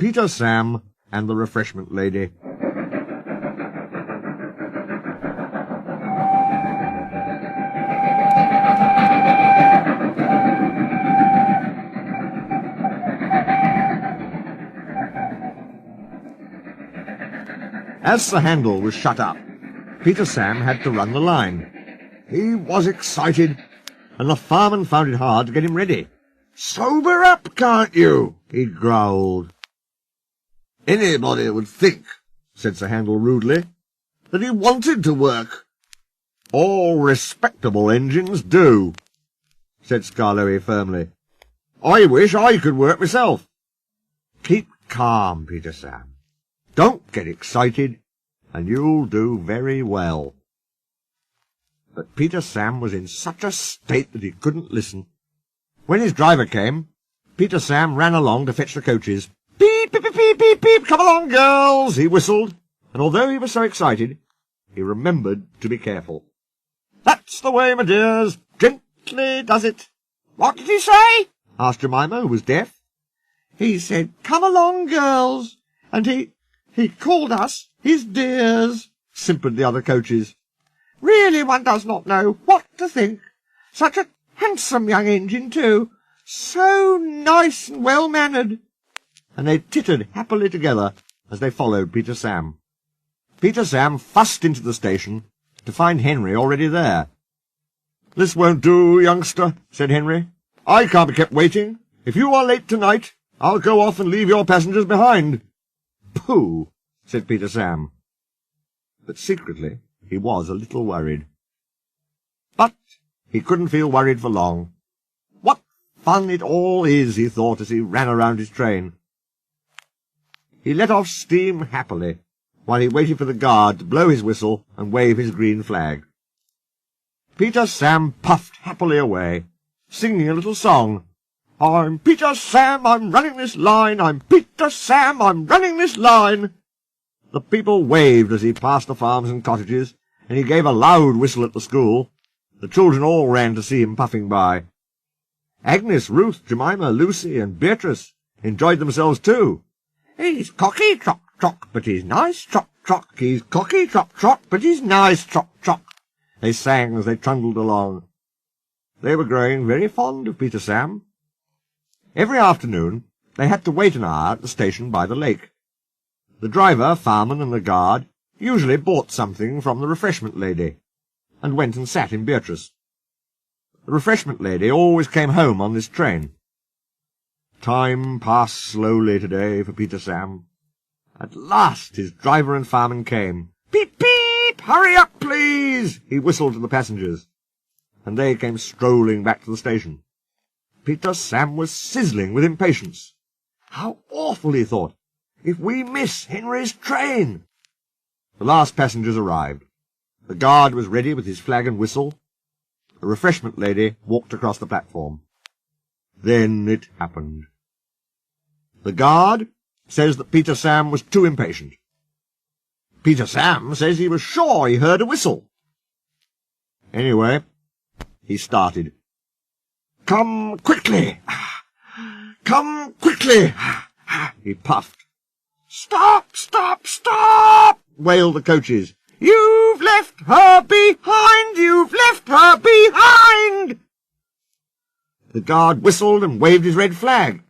Peter, Sam, and the Refreshment Lady. As the handle was shut up, Peter Sam had to run the line. He was excited, and the fireman found it hard to get him ready. "Sober up, can't you?" he growled. "Anybody would think," said Sir Handel rudely, "that he wanted to work." "All respectable engines do," said Skarloey firmly. "I wish I could work myself." "Keep calm, Peter Sam. Don't get excited, and you'll do very well." But Peter Sam was in such a state that he couldn't listen. When his driver came, Peter Sam ran along to fetch the coaches. "Beep, beep, beep, beep, beep, beep, come along, girls," he whistled, and although he was so excited, he remembered to be careful. "That's the way, my dears, gently does it." "What did he say?" asked Jemima, who was deaf. "He said, 'Come along, girls,' and he called us his dears," simpered the other coaches. "Really, one does not know what to think. Such a handsome young engine, too. So nice and well-mannered." And they tittered happily together as they followed Peter Sam. Peter Sam fussed into the station to find Henry already there. "This won't do, youngster," said Henry. "I can't be kept waiting. If you are late tonight, I'll go off and leave your passengers behind." "Pooh," said Peter Sam. But secretly he was a little worried. But he couldn't feel worried for long. What fun it all is, he thought as he ran around his train. He let off steam happily, while he waited for the guard to blow his whistle and wave his green flag. Peter Sam puffed happily away, singing a little song. "I'm Peter Sam, I'm running this line, I'm Peter Sam, I'm running this line." The people waved as he passed the farms and cottages, and he gave a loud whistle at the school. The children all ran to see him puffing by. Agnes, Ruth, Jemima, Lucy, and Beatrice enjoyed themselves too. "He's cocky, trot, trot, but he's nice, trot, trot. He's cocky, trot, trot, but he's nice, trot, trot," they sang as they trundled along. They were growing very fond of Peter Sam. Every afternoon they had to wait an hour at the station by the lake. The driver, fireman, and the guard usually bought something from the Refreshment Lady, and went and sat in Beatrice. The Refreshment Lady always came home on this train. Time passed slowly today for Peter Sam. At last his driver and fireman came. "Beep, beep! Hurry up, please!" he whistled to the passengers, and they came strolling back to the station. Peter Sam was sizzling with impatience. How awful, he thought, if we miss Henry's train! The last passengers arrived. The guard was ready with his flag and whistle. The Refreshment Lady walked across the platform. Then it happened. The guard says that Peter Sam was too impatient. Peter Sam says he was sure he heard a whistle. Anyway, he started. "Come quickly! Come quickly!" he puffed. "Stop! Stop! Stop!" wailed the coaches. "You've left her behind! You've left her behind!" The guard whistled and waved his red flag.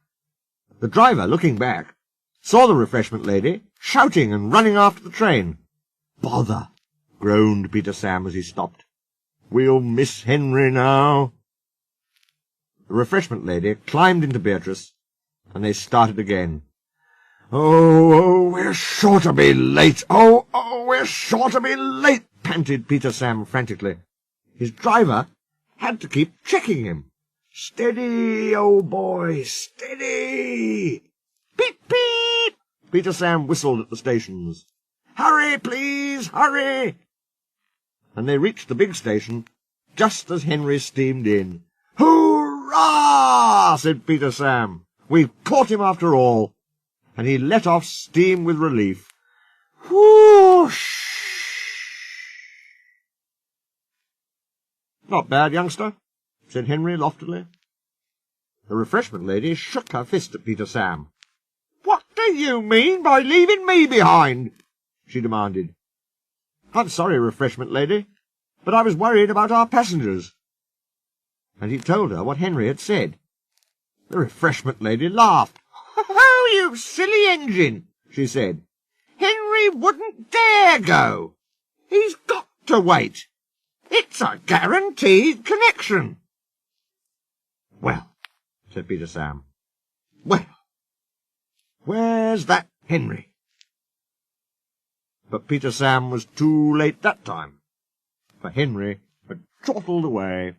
The driver, looking back, saw the Refreshment Lady shouting and running after the train. "Bother!" groaned Peter Sam as he stopped. "We'll miss Henry now." The Refreshment Lady climbed into Beatrice, and they started again. Oh, we're sure to be late! Oh, we're sure to be late!" panted Peter Sam frantically. His driver had to keep checking him. "Steady, old boy, steady!" "Beep, beep!" Peter Sam whistled at the stations. "Hurry, please, hurry!" And they reached the big station just as Henry steamed in. "Hurrah!" said Peter Sam. "We've caught him after all." And he let off steam with relief. Whoosh! "Not bad, youngster," said Henry loftily. The Refreshment Lady shook her fist at Peter Sam. "What do you mean by leaving me behind?" she demanded. "I'm sorry, Refreshment lady, but I was worried about our passengers." And he told her what Henry had said. The Refreshment lady laughed. "Oh, you silly engine," she said. "Henry wouldn't dare go. He's got to wait. It's a guaranteed connection." "Well," said Peter Sam, "well, where's that Henry?" But Peter Sam was too late that time, for Henry had trottled away.